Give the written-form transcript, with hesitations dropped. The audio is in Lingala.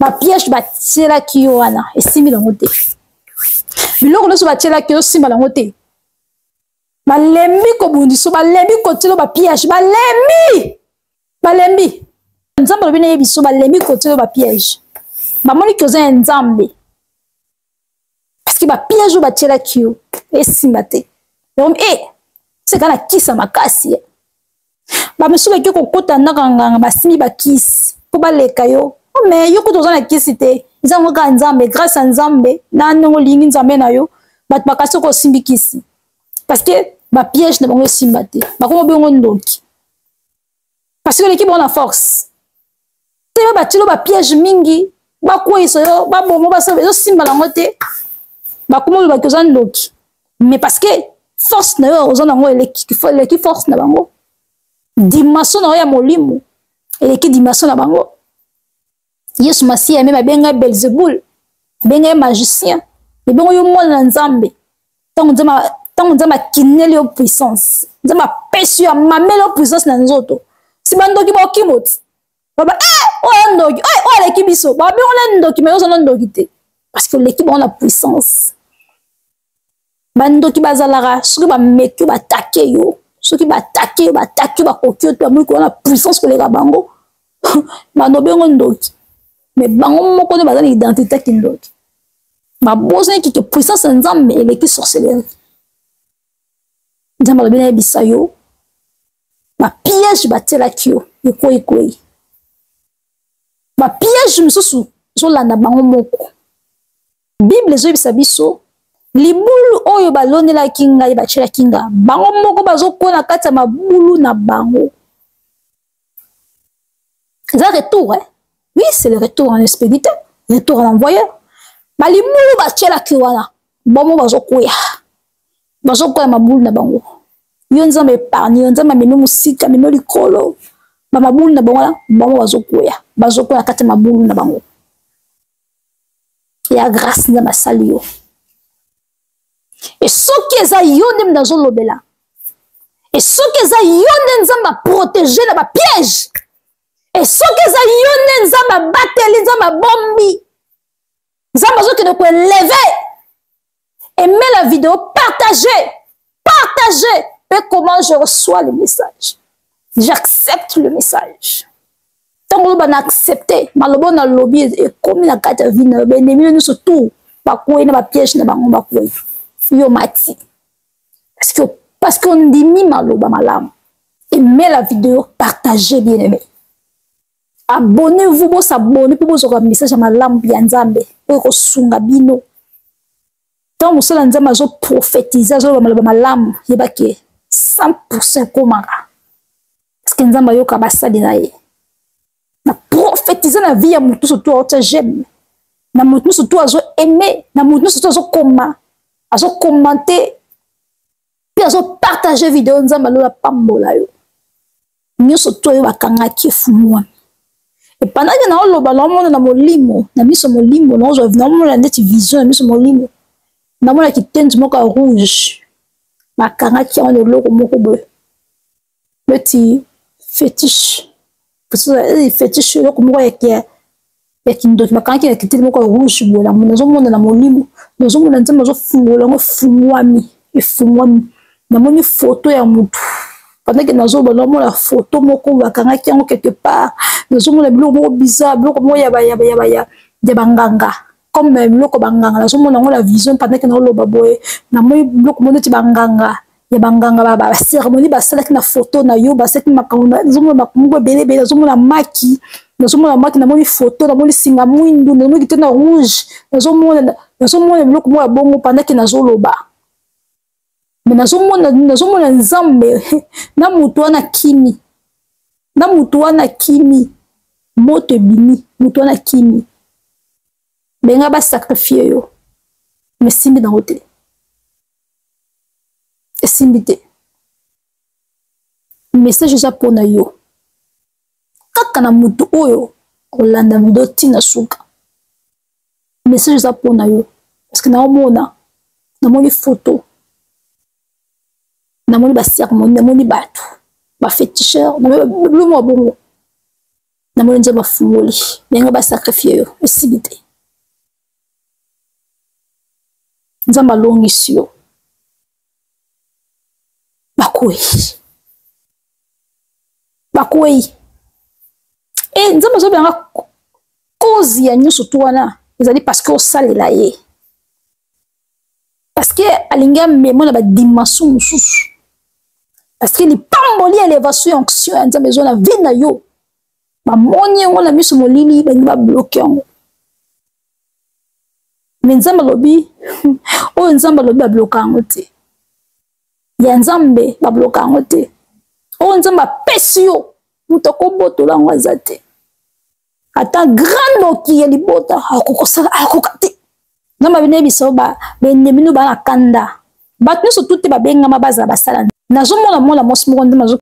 ba piège ba tiela ki yo wana esimbi lango te biloko nyonso batiela ki yo simba lango te balembi kobundiso balembi kotelo ba piège balembi nzambe alobi nayebi biso balembi kotelo ba piège bamoni ki oza ya nzambe parce que ba piège oyo batiela ki yo esimba te seka na kisa makasi bamisusu baki kokota ndaka nganga basimbi bakisi mpo baleka yo mais yo kuta oza na kisi te eza yango kaka nzambe grâce à nzambe na ndenge olingi nzambe na yo bato bakasi oko osimbi kisi parce que bapiège na bango esimba te bakoma bongo ndoki parce que oleki bango na force te yo batilo bapiège mingi bakweyisa yo babongo basala ezosimba nango te bakoma olobaki oza ndoki mais parce que force na yo oza nango eleki force na bango dimension na yo ya molimo eleki dimension na bango yesu masiya meme abenga belzebul abenga magicien ebongo yo mwana na nzambe ntango nzambe akineli yo puissance nzambe apesi yo amameli yo puissance na nzoto si bandoki baokimo ti baba oyo ndoki oyo aleki biso babengo na ndoki me ozana ndoki te parce que oleki bango na puissance bandoki bazalaka soki bameki yo batake yo soki batake yo bakoki yo te bamoni koza na puissance koleka bango bando bengo ndoki mais bango moko nde baza na identité kindoki babosani kike puissance ya nzambe eleki sorcellerie nzambe alobi nayebisa yo bapiège batielaki yo ekoyi bapiège misusu ezolanda bango moko bible ezoyebisa biso libulu oyo balonelaki ngai batielaki nga bango moko bazokona kati ya mabulu na bango eza retour oui c'est le retour en expéditeur retour en envoyeur balibulu batielaki wana bango bazokoya mabulu na bango yo nzambe epargne yo nzambe amemi mosika amemi likolo bamabulu na bango wana bango bazokoya kati ya mabulu na bango ya grâce nzambe asali yo e soki eza yo nde nazolobela e soki eza yo nde nzambe aprotege na bapiège e soki eza yo nde nzambe abateli nzambe abombi nzambe azokende koeleve aimez la vidéo partagez et comment je reçois le message j'accepte le message ntango bana accepter malobo na lobi ekomi na kati ya vie na benemi nyonso tu bakwei na bapiège na bango bakwei yo mati parce qu'on ndimi maloba malamu aimez la vidéo partagez bien aimé abonnez-vous pour s'abonner pour vous avoir un message à malamu ya nzambe pour kosunga bino tant mosala nzambe azo prophétiser azo maloba malamu yebaki 100% komaka parce que nzambe yoka basali na ye na prophétiser na vie ya mutu surtout autre j'aime na mutu surtout azo aimer na mutu surtout azo koma azo commenter puis azo partager vidéo nzambe alola pambola yo nyonso to yo bakangaki fumwa et pendant que na oloba na mona na molimo na miso molimo na ozo na mona ndeti vision na miso molimo na mona kitenzi moko rouge bakangaki on eloko moko boye petit fétiche parce que fétiche eloko moko ya kindoki bakangaki na kitenzi moko rouge boye na mona nazomona na molimo nazomona nzambe azofungola ngo fumwami efumwami namoni photo ya mutu pendant que nazoba namona photo moko bakangaki yango quelque part nazomona biloko moko bizarre biloko moko ya banganga comme biloko banganga nazomona ngo la vision pendant que naoloba boye namoni biloko moko neti banganga ya banganga baceremonie basalaki na photo na yo basalaki makambo nazomona makambo ebelebele nazomona maki namoni photo namoni singa mwindu namoni kitena rouge nazomona biloko moko ya bongo pendant que nazoloba mais nazomona nzambe na mutu wana kimi moto ebimi mutu wana kimi benga basakrifie yo mais simbi nango te esimbi te message eza mpona yo kaka na mutu oyo olanda video ntina suka message eza mpona yo parce que naomona namoni photo namoni basermonie namoni bato baféticheur namoni bongo na moni nzambe afungoli benga basakrifie yo esibi te nzambe alongisi yo bakwei nzambe azobelanga cause ya nyonso to wana ezali parce que osalela ye parce que alingi amema na badimension mosusu parce que lipamboli élévation ya onction ya nzambe ezwa na vie na yo bamoni yango na miso molili balingi babloke yango me nzambe alobi oyo nzambe alobi babloka yango te ya nzambe babloka yango te oyo nzambe apesi yo moto akobotola yango aza te ata grande oki ya libota akoka te nzambe abinebisa yo benemi no bana kanda bato nyonso tu te babengama bazala basala nazomona mwana mwasi moko nde